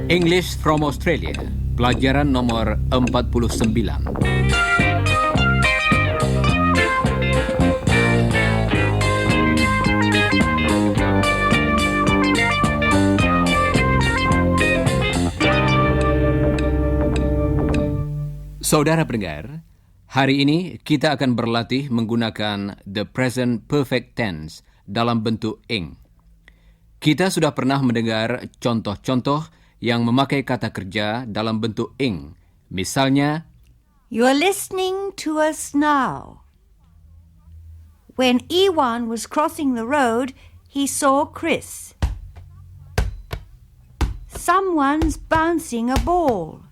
English from Australia, pelajaran nomor 49. Saudara pendengar, hari ini kita akan berlatih menggunakan the present perfect tense dalam bentuk ing. Kita sudah pernah mendengar contoh-contoh yang memakai kata kerja dalam bentuk ing. Misalnya, You're listening to us now. When Iwan was crossing the road, he saw Chris. Someone's bouncing a ball.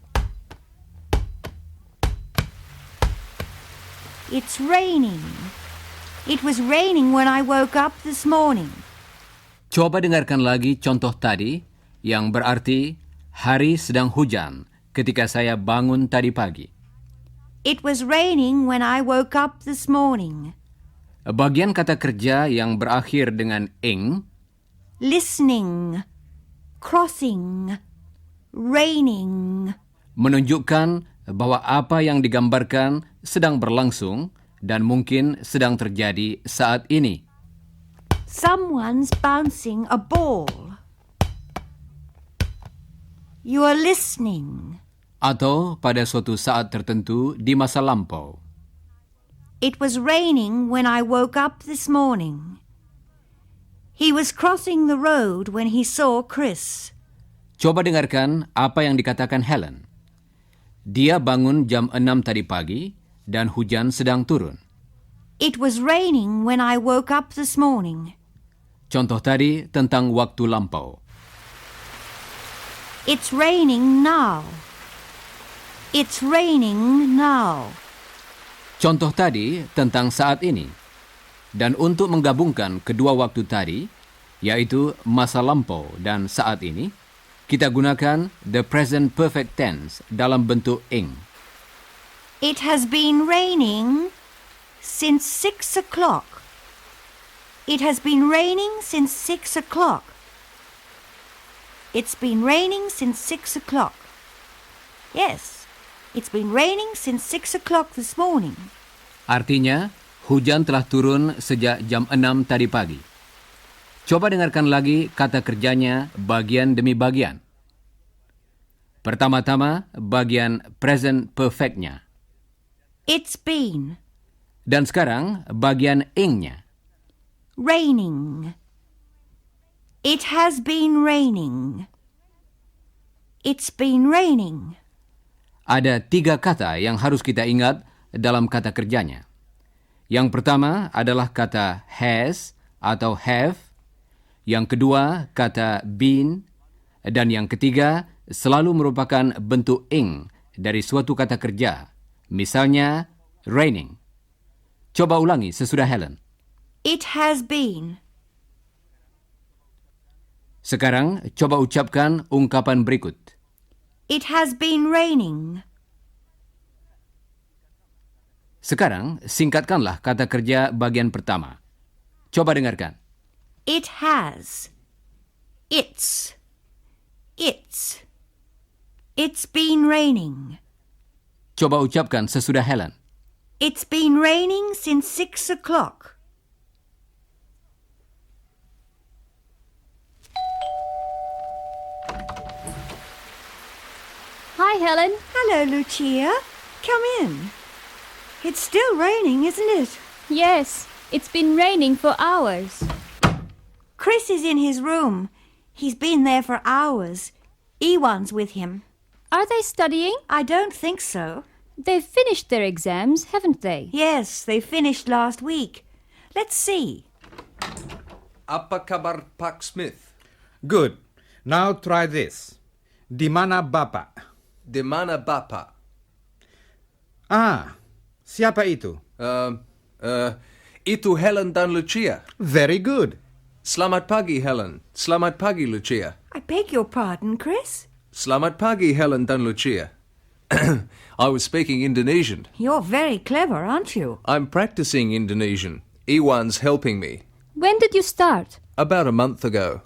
It's raining. It was raining when I woke up this morning. Coba dengarkan lagi contoh tadi yang berarti hari sedang hujan ketika saya bangun tadi pagi. It was raining when I woke up this morning. Bagian kata kerja yang berakhir dengan ing, Listening, crossing, raining. menunjukkan bahwa apa yang digambarkan sedang berlangsung dan mungkin sedang terjadi saat ini. Someone's bouncing a ball. You are listening. Atau pada suatu saat tertentu di masa lampau. It was raining when I woke up this morning. He was crossing the road when he saw Chris. Coba dengarkan apa yang dikatakan Helen. Dia bangun jam 6 tadi pagi dan hujan sedang turun. It was raining when I woke up this morning. Contoh tadi tentang waktu lampau. It's raining now. It's raining now. Contoh tadi tentang saat ini. Dan untuk menggabungkan kedua waktu tadi, yaitu masa lampau dan saat ini, kita gunakan the present perfect tense dalam bentuk ing. It has been raining since 6 o'clock. It has been raining since 6 o'clock. It's been raining since 6 o'clock. Yes, it's been raining since 6 o'clock this morning. Artinya, hujan telah turun sejak jam 6 tadi pagi. Coba dengarkan lagi kata kerjanya bagian demi bagian. Pertama-tama, bagian present perfect-nya. It's been Dan sekarang, bagian ing-nya. raining. It has been raining. It's been raining. Ada 3 kata yang harus kita ingat dalam kata kerjanya. Yang pertama adalah kata has atau have. Yang kedua, kata been. Dan yang ketiga, selalu merupakan bentuk ing dari suatu kata kerja. Misalnya, raining. Coba ulangi sesudah Helen. It has been. Sekarang, coba ucapkan ungkapan berikut. It has been raining. Sekarang, singkatkanlah kata kerja bagian pertama. Coba dengarkan. It has. It's. It's. It's been raining. Coba ucapkan sesudah Helen. It's been raining since 6 o'clock. Hi, Helen. Hello, Lucia. Come in. It's still raining, isn't it? Yes, it's been raining for hours. Chris is in his room. He's been there for hours. Ewan's with him. Are they studying? I don't think so. They've finished their exams, haven't they? Yes, they finished last week. Let's see. Apa kabar Pak Smith? Good. Now try this. Di mana Bapak? Di mana Bapak? Ah, siapa itu? Itu Helen dan Lucia. Very good. Selamat pagi, Helen. Selamat pagi, Lucia. I beg your pardon, Chris. Selamat pagi, Helen dan Lucia. I was speaking Indonesian. You're very clever, aren't you? I'm practicing Indonesian. Iwan's helping me. When did you start? About a month ago.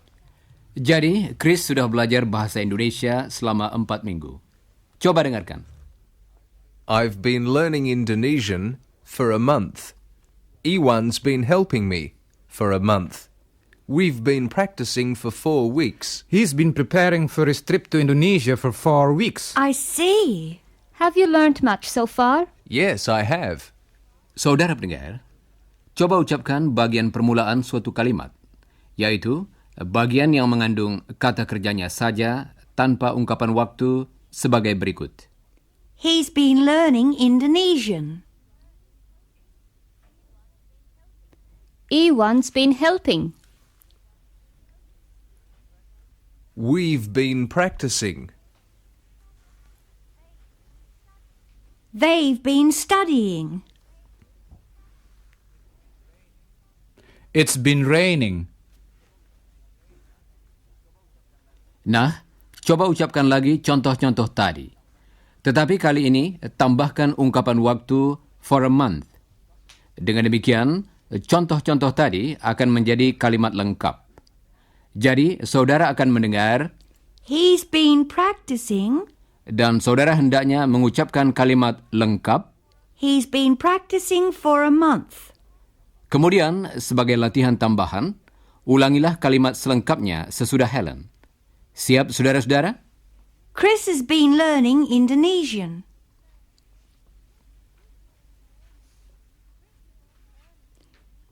Jadi, Chris sudah belajar bahasa Indonesia selama 4 minggu. Coba dengarkan. I've been learning Indonesian for a month. Iwan's been helping me for a month. We've been practicing for 4 weeks. He's been preparing for his trip to Indonesia for 4 weeks. I see. Have you learned much so far? Yes, I have. Saudara pendengar, coba ucapkan bagian permulaan suatu kalimat, yaitu bagian yang mengandung kata kerjanya saja tanpa ungkapan waktu sebagai berikut. He's been learning Indonesian. Iwan's been helping. We've been practicing. They've been studying. It's been raining. Nah, coba ucapkan lagi contoh-contoh tadi. Tetapi kali ini tambahkan ungkapan waktu for a month. Dengan demikian, contoh-contoh tadi akan menjadi kalimat lengkap. Jadi, saudara akan mendengar He's been practicing. dan saudara hendaknya mengucapkan kalimat lengkap. He's been practicing for a month. Kemudian, sebagai latihan tambahan, ulangilah kalimat selengkapnya sesudah Helen. Siap, saudara-saudara? Chris has been learning Indonesian.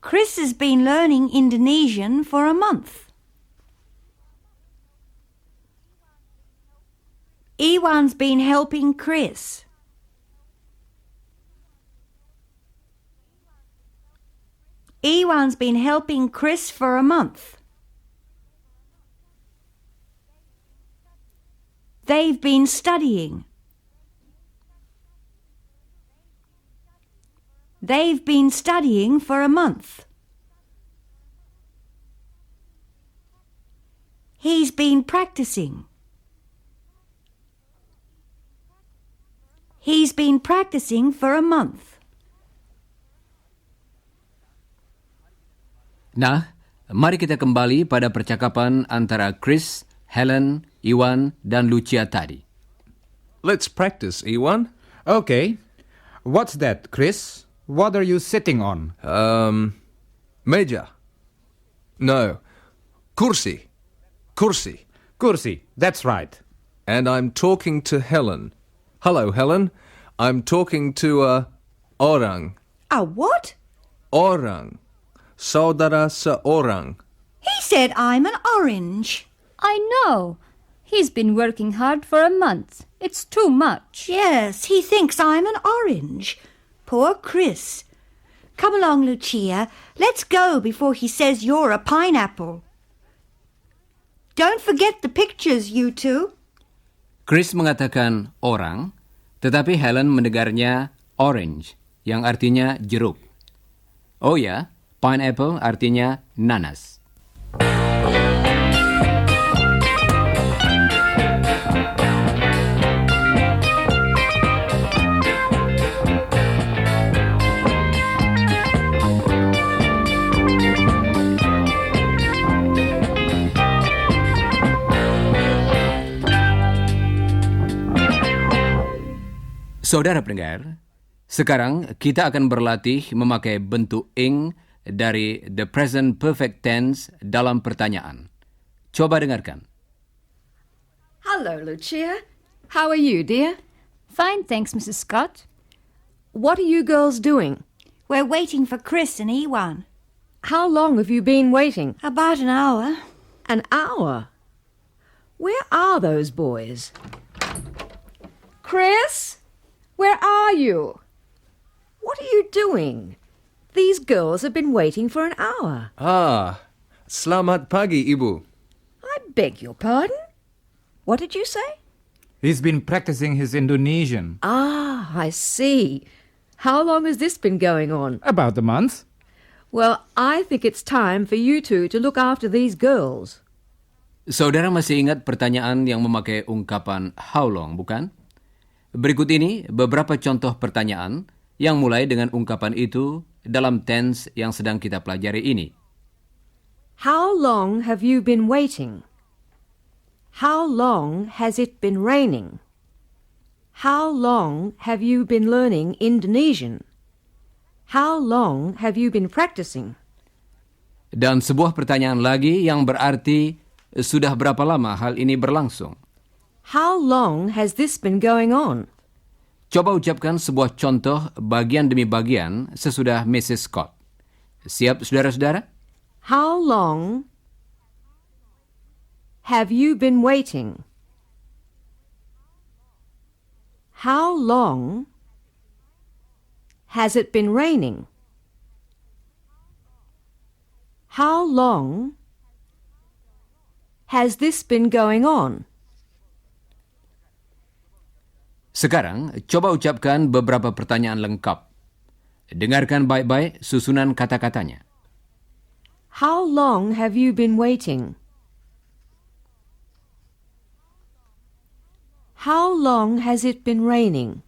Chris has been learning Indonesian for a month. Iwan's been helping Chris. Iwan's been helping Chris for a month. They've been studying. They've been studying for a month. He's been practicing. He's been practicing for a month. Nah, mari kita kembali pada percakapan antara Chris, Helen, Iwan, dan Lucia tadi. Let's practice, Iwan. Okay. What's that, Chris? What are you sitting on? Meja. No. Kursi. Kursi. Kursi. That's right. And I'm talking to Helen. Hello, Helen. I'm talking to orang. A what? Orang. Saudara seorang. He said I'm an orange. I know. He's been working hard for a month. It's too much. Yes, he thinks I'm an orange. Poor Chris. Come along, Lucia. Let's go before he says you're a pineapple. Don't forget the pictures, you two. Chris mengatakan orang, tetapi Helen mendengarnya orange, yang artinya jeruk. Oh ya, pineapple artinya nanas. Saudara pendengar, sekarang kita akan berlatih memakai bentuk ing dari the present perfect tense dalam pertanyaan. Coba dengarkan. Hello, Lucia. How are you, dear? Fine, thanks, Mrs. Scott. What are you girls doing? We're waiting for Chris and Ewan. How long have you been waiting? About an hour. An hour? Where are those boys? Chris? Where are you? What are you doing? These girls have been waiting for an hour. Selamat pagi, Ibu. I beg your pardon? What did you say? He's been practicing his Indonesian. Ah, I see. How long has this been going on? About a month. Well, I think it's time for you two to look after these girls. Saudara masih ingat pertanyaan yang memakai ungkapan how long, bukan? Berikut ini beberapa contoh pertanyaan yang mulai dengan ungkapan itu dalam tense yang sedang kita pelajari ini. How long have you been waiting? How long has it been raining? How long have you been learning Indonesian? How long have you been practicing? Dan sebuah pertanyaan lagi yang berarti sudah berapa lama hal ini berlangsung? How long has this been going on? Coba ucapkan sebuah contoh bagian demi bagian sesudah Mrs. Scott. Siap, saudara-saudara? How long have you been waiting? How long has it been raining? How long has this been going on? Sekarang, coba ucapkan beberapa pertanyaan lengkap. Dengarkan baik-baik susunan kata-katanya. How long have you been waiting? How long has it been raining?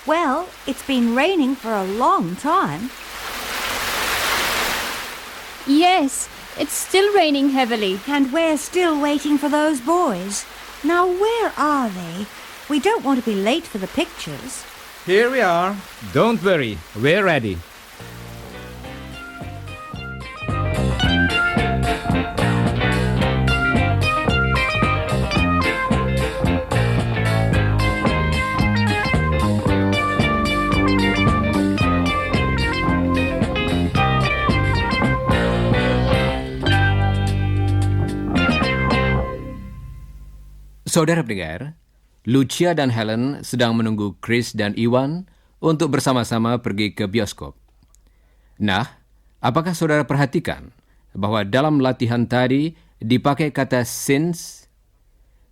Well, it's been raining for a long time. Yes, it's still raining heavily. And we're still waiting for those boys. Now, where are they? We don't want to be late for the pictures. Here we are. Don't worry, we're ready. Saudara pendengar, Lucia dan Helen sedang menunggu Chris dan Iwan untuk bersama-sama pergi ke bioskop. Nah, apakah saudara perhatikan bahwa dalam latihan tadi dipakai kata since?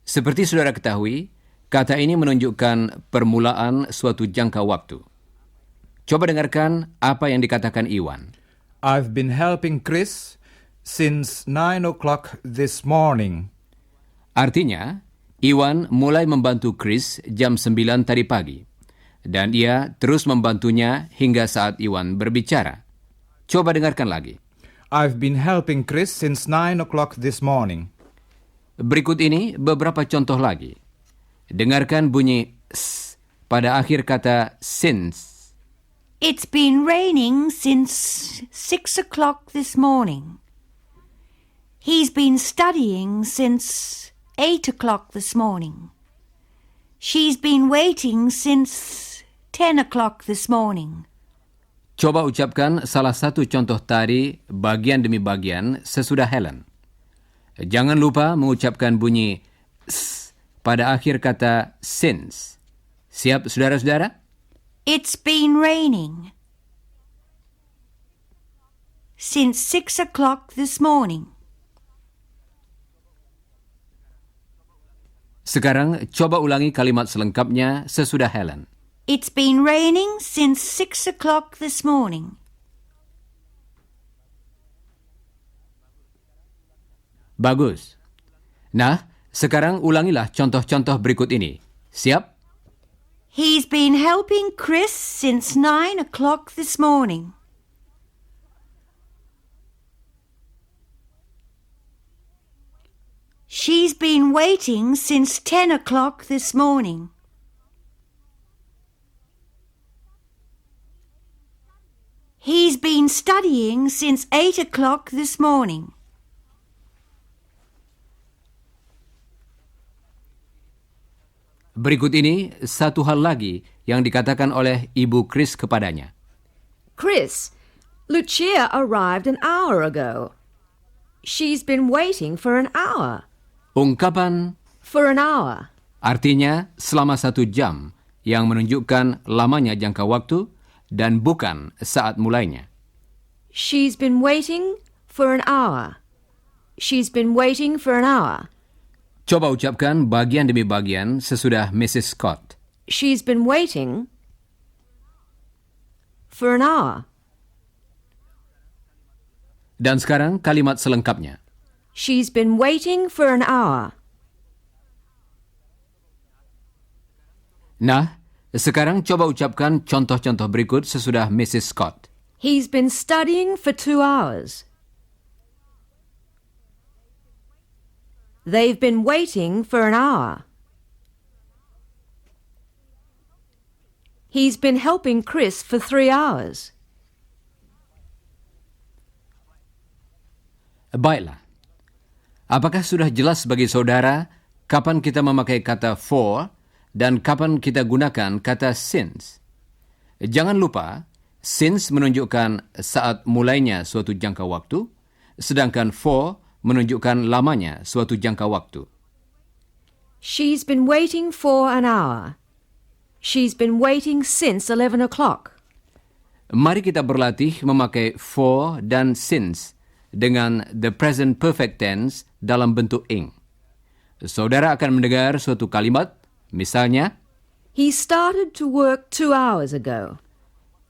Seperti saudara ketahui, kata ini menunjukkan permulaan suatu jangka waktu. Coba dengarkan apa yang dikatakan Iwan. I've been helping Chris since 9 o'clock this morning. Artinya, Iwan mulai membantu Chris jam 9 tadi pagi. Dan ia terus membantunya hingga saat Iwan berbicara. Coba dengarkan lagi. I've been helping Chris since 9 o'clock this morning. Berikut ini beberapa contoh lagi. Dengarkan bunyi s pada akhir kata since. It's been raining since 6 o'clock this morning. He's been studying since 8 o'clock this morning. She's been waiting since 10 o'clock this morning. Coba ucapkan salah satu contoh tadi bagian demi bagian sesudah Helen. Jangan lupa mengucapkan bunyi s pada akhir kata since. Siap, saudara-saudara? It's been raining since 6 o'clock this morning. Sekarang coba ulangi kalimat selengkapnya sesudah Helen. It's been raining since 6 o'clock this morning. Bagus. Nah, sekarang ulangilah contoh-contoh berikut ini. Siap? He's been helping Chris since 9 o'clock this morning. She's been waiting since 10 o'clock this morning. He's been studying since 8 o'clock this morning. Berikut ini satu hal lagi yang dikatakan oleh Ibu Chris kepadanya. Chris, Lucia arrived an hour ago. She's been waiting for an hour. Ungkapan For an hour. artinya selama 1 jam yang menunjukkan lamanya jangka waktu dan bukan saat mulainya. She's been waiting for an hour. She's been waiting for an hour. Coba ucapkan bagian demi bagian sesudah Mrs. Scott. She's been waiting for an hour. Dan sekarang kalimat selengkapnya. She's been waiting for an hour. Nah, sekarang coba ucapkan contoh-contoh berikut sesudah Mrs. Scott. He's been studying for 2 hours. They've been waiting for an hour. He's been helping Chris for 3 hours. Baiklah. Apakah sudah jelas bagi saudara kapan kita memakai kata for dan kapan kita gunakan kata since? Jangan lupa, since menunjukkan saat mulainya suatu jangka waktu, sedangkan for menunjukkan lamanya suatu jangka waktu. She's been waiting for an hour. She's been waiting since 11 o'clock. Mari kita berlatih memakai for dan since dengan the present perfect tense dalam bentuk ing. Saudara akan mendengar suatu kalimat, misalnya, He started to work 2 hours ago.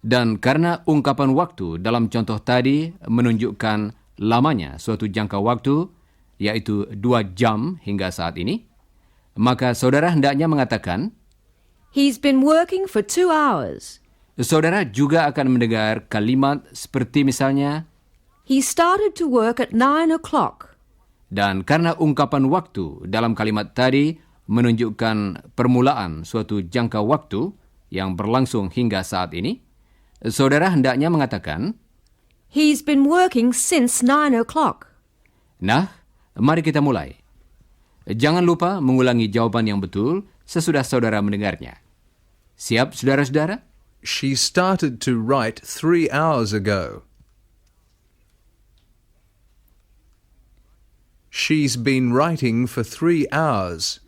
dan karena ungkapan waktu dalam contoh tadi menunjukkan lamanya suatu jangka waktu, yaitu 2 jam hingga saat ini, maka saudara hendaknya mengatakan, He's been working for 2 hours. saudara juga akan mendengar kalimat seperti misalnya, He started to work at 9 o'clock. dan karena ungkapan waktu dalam kalimat tadi menunjukkan permulaan suatu jangka waktu yang berlangsung hingga saat ini, saudara hendaknya mengatakan, He's been working since 9 o'clock. nah, mari kita mulai. Jangan lupa mengulangi jawaban yang betul sesudah saudara mendengarnya. Siap, saudara-saudara? She started to write 3 hours ago. She's been writing for 3 hours.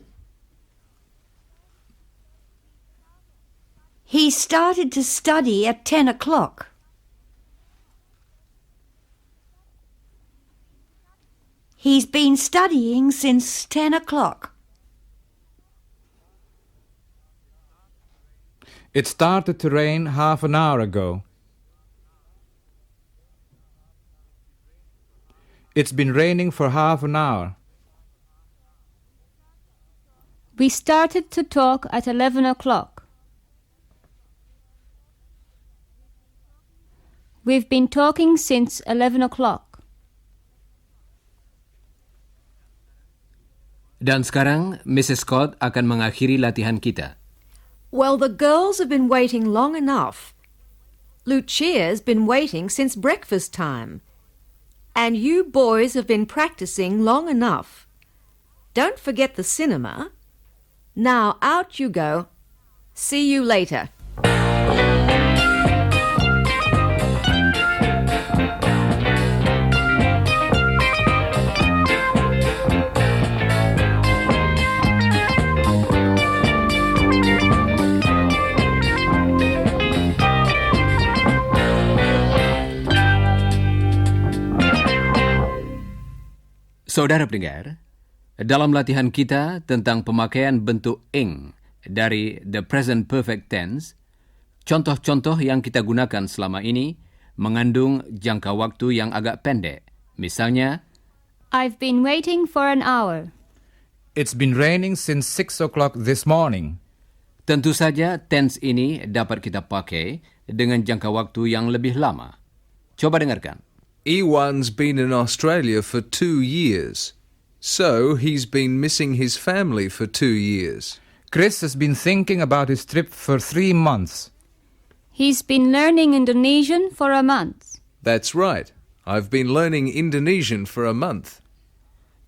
He started to study at 10 o'clock. He's been studying since 10 o'clock. It started to rain half an hour ago. It's been raining for half an hour. We started to talk at 11 o'clock. We've been talking since 11 o'clock. Dan sekarang, Mrs. Scott akan mengakhiri latihan kita. Well, the girls have been waiting long enough. Lucia's been waiting since breakfast time. And you boys have been practicing long enough. Don't forget the cinema. Now out you go. See you later. Saudara pendengar, dalam latihan kita tentang pemakaian bentuk ing dari the present perfect tense, contoh-contoh yang kita gunakan selama ini mengandung jangka waktu yang agak pendek. Misalnya, I've been waiting for an hour. It's been raining since 6 o'clock this morning. tentu saja tense ini dapat kita pakai dengan jangka waktu yang lebih lama. Coba dengarkan. Ewan's been in Australia for 2 years. So he's been missing his family for 2 years. Chris has been thinking about his trip for 3 months. He's been learning Indonesian for a month. That's right. I've been learning Indonesian for a month.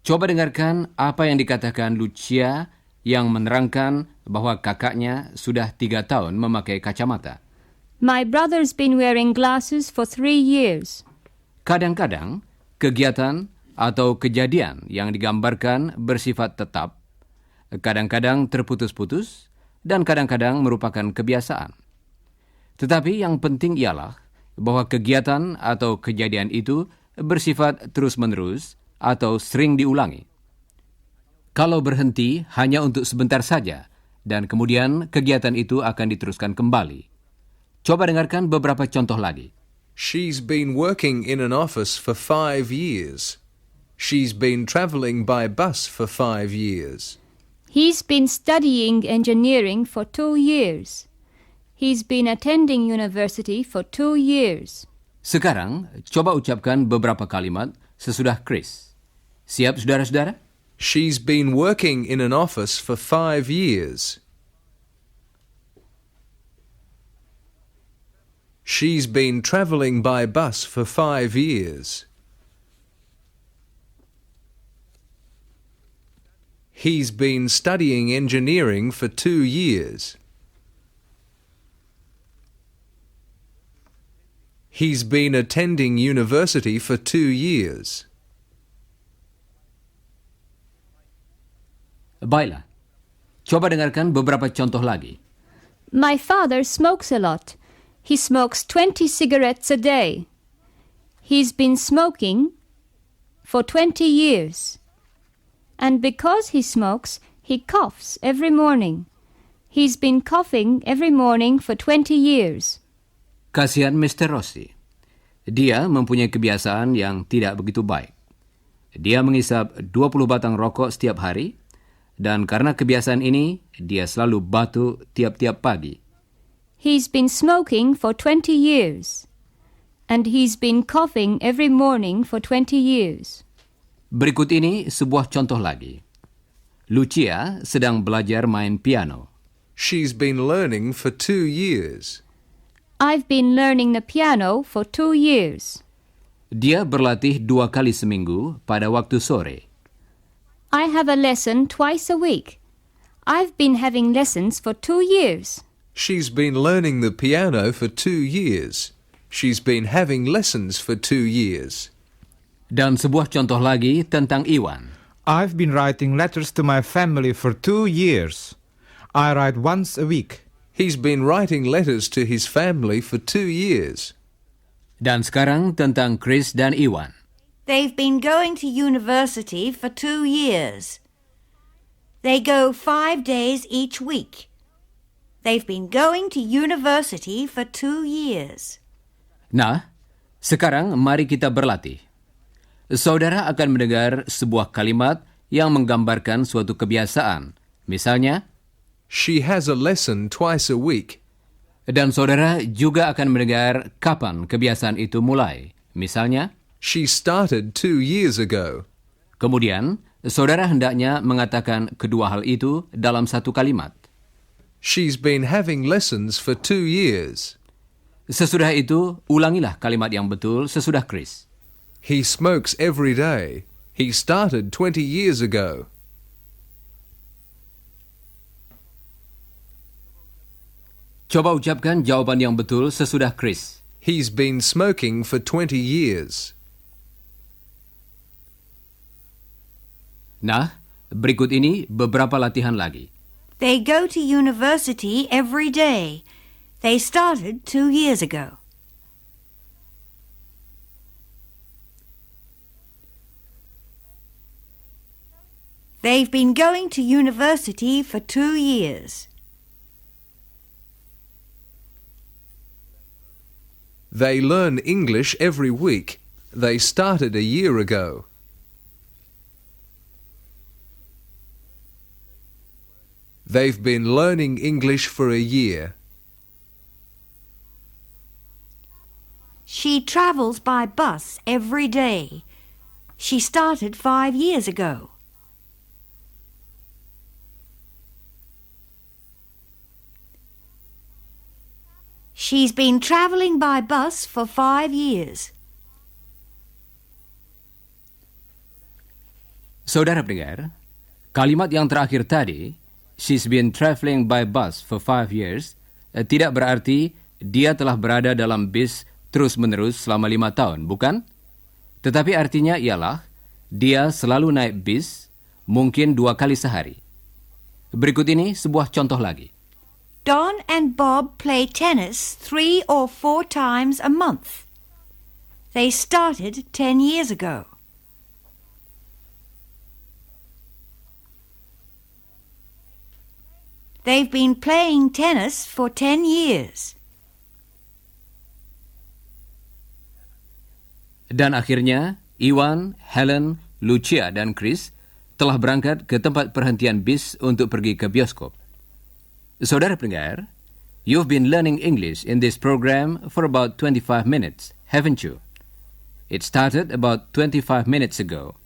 Coba dengarkan apa yang dikatakan Lucia yang menerangkan bahwa kakaknya sudah 3 tahun memakai kacamata. My brother's been wearing glasses for 3 years. Kadang-kadang, kegiatan atau kejadian yang digambarkan bersifat tetap, kadang-kadang terputus-putus, dan kadang-kadang merupakan kebiasaan. Tetapi yang penting ialah bahwa kegiatan atau kejadian itu bersifat terus-menerus atau sering diulangi. Kalau berhenti hanya untuk sebentar saja, dan kemudian kegiatan itu akan diteruskan kembali. Coba dengarkan beberapa contoh lagi. She's been working in an office for 5 years. She's been travelling by bus for 5 years. He's been studying engineering for 2 years. He's been attending university for 2 years. Sekarang, coba ucapkan beberapa kalimat sesudah Chris. Siap, saudara-saudara? She's been working in an office for 5 years. She's been travelling by bus for 5 years. He's been studying engineering for 2 years. He's been attending university for 2 years. Baiklah. Coba dengarkan beberapa contoh lagi. My father smokes a lot. He smokes 20 cigarettes a day. He's been smoking for 20 years. And because he smokes, he coughs every morning. He's been coughing every morning for 20 years. Kasihan Mr. Rossi. Dia mempunyai kebiasaan yang tidak begitu baik. Dia menghisap 20 batang rokok setiap hari, dan karena kebiasaan ini, dia selalu batuk tiap-tiap pagi. He's been smoking for 20 years. And he's been coughing every morning for 20 years. Berikut ini sebuah contoh lagi. Lucia sedang belajar main piano. She's been learning for 2 years. I've been learning the piano for 2 years. Dia berlatih 2 kali seminggu pada waktu sore. I have a lesson twice a week. I've been having lessons for 2 years. She's been learning the piano for 2 years. She's been having lessons for 2 years. Dan sebuah contoh lagi tentang Iwan. I've been writing letters to my family for 2 years. I write once a week. He's been writing letters to his family for 2 years. Dan sekarang tentang Chris dan Iwan. They've been going to university for 2 years. They go 5 days each week. They've been going to university for 2 years. Nah, sekarang mari kita berlatih. Saudara akan mendengar sebuah kalimat yang menggambarkan suatu kebiasaan. Misalnya, She has a lesson twice a week. dan saudara juga akan mendengar kapan kebiasaan itu mulai. Misalnya, She started 2 years ago. kemudian saudara hendaknya mengatakan kedua hal itu dalam satu kalimat. She's been having lessons for 2 years. Sesudah itu, ulangilah kalimat yang betul sesudah Chris. He smokes every day. He started 20 years ago. Coba ucapkan jawaban yang betul sesudah Chris. He's been smoking for 20 years. Nah, berikut ini beberapa latihan lagi. They go to university every day. They started 2 years ago. They've been going to university for 2 years. They learn English every week. They started a year ago. They've been learning English for a year. She travels by bus every day. She started 5 years ago. She's been travelling by bus for 5 years. Saudara pendengar, kalimat yang terakhir tadi, she's been traveling by bus for 5 years, tidak berarti dia telah berada dalam bis terus-menerus selama 5 tahun, bukan? Tetapi artinya ialah, dia selalu naik bis, mungkin 2 kali sehari. Berikut ini sebuah contoh lagi. Don and Bob play tennis 3 or 4 times a month. They started 10 years ago. They've been playing tennis for 10 years. Dan akhirnya, Iwan, Helen, Lucia, dan Chris telah berangkat ke tempat perhentian bis untuk pergi ke bioskop. Saudara pendengar, you've been learning English in this program for about 25 minutes, haven't you? It started about 25 minutes ago.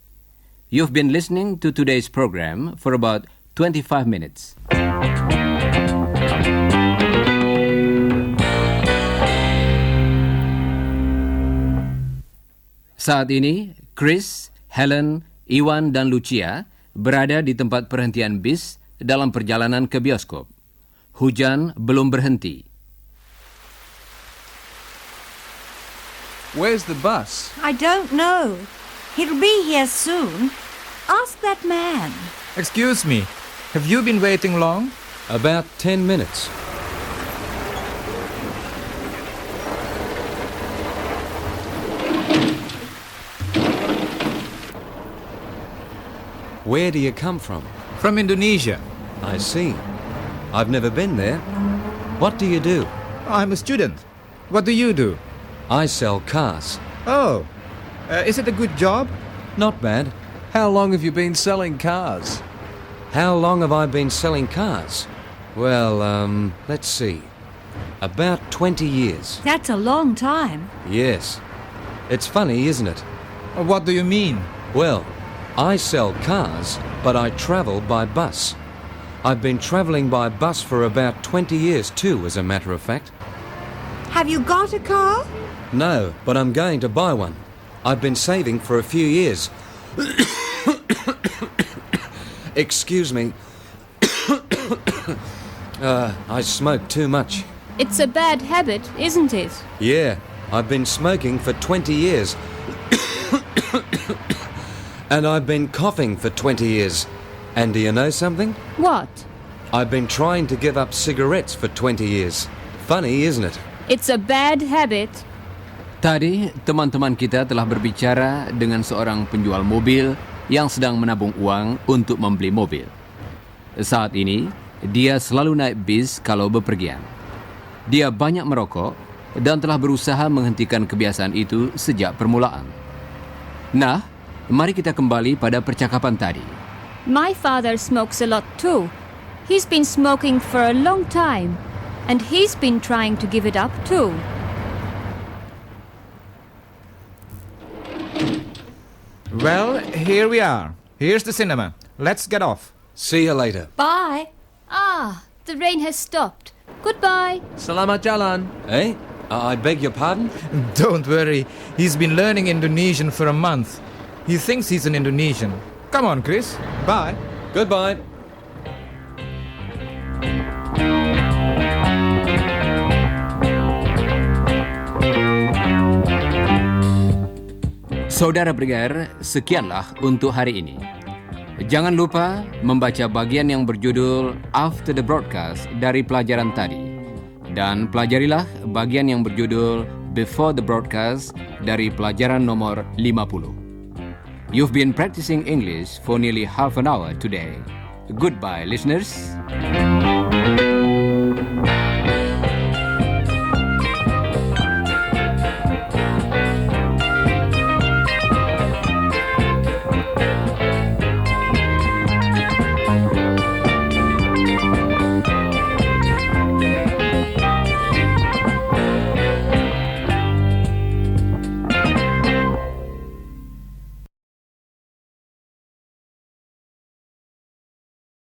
You've been listening to today's program for about 25 minutes. Saat ini, Chris, Helen, Iwan, dan Lucia berada di tempat perhentian bis dalam perjalanan ke bioskop. Hujan belum berhenti. Where's the bus? I don't know. He'll be here soon. Ask that man. Excuse me, have you been waiting long? About 10 minutes. Where do you come from? From Indonesia. I see. I've never been there. What do you do? I'm a student. What do you do? I sell cars. Oh, is it a good job? Not bad. How long have you been selling cars? How long have I been selling cars? Well, let's see. About 20 years. That's a long time. Yes. It's funny, isn't it? What do you mean? Well, I sell cars, but I travel by bus. I've been travelling by bus for about 20 years too, as a matter of fact. Have you got a car? No, but I'm going to buy one. I've been saving for a few years. Excuse me. I smoke too much. It's a bad habit, isn't it? Yeah, I've been smoking for 20 years. And I've been coughing for 20 years. And do you know something? What? I've been trying to give up cigarettes for 20 years. Funny, isn't it? It's a bad habit. Tadi, teman-teman kita telah berbicara dengan seorang penjual mobil yang sedang menabung uang untuk membeli mobil. Saat ini, dia selalu naik bis kalau bepergian. Dia banyak merokok dan telah berusaha menghentikan kebiasaan itu sejak permulaan. Nah, mari kita kembali pada percakapan tadi. My father smokes a lot too. He's been smoking for a long time, and he's been trying to give it up too. Well, here we are. Here's the cinema. Let's get off. See you later. Bye. Ah, the rain has stopped. Goodbye. Selamat jalan. Eh? I beg your pardon? Don't worry. He's been learning Indonesian for a month. He thinks he's an Indonesian. Come on, Chris. Bye. Goodbye. Saudara pendengar, sekianlah untuk hari ini. Jangan lupa membaca bagian yang berjudul After the Broadcast dari pelajaran tadi. Dan pelajarilah bagian yang berjudul Before the Broadcast dari pelajaran nomor 50. You've been practicing English for nearly half an hour today. Goodbye, listeners.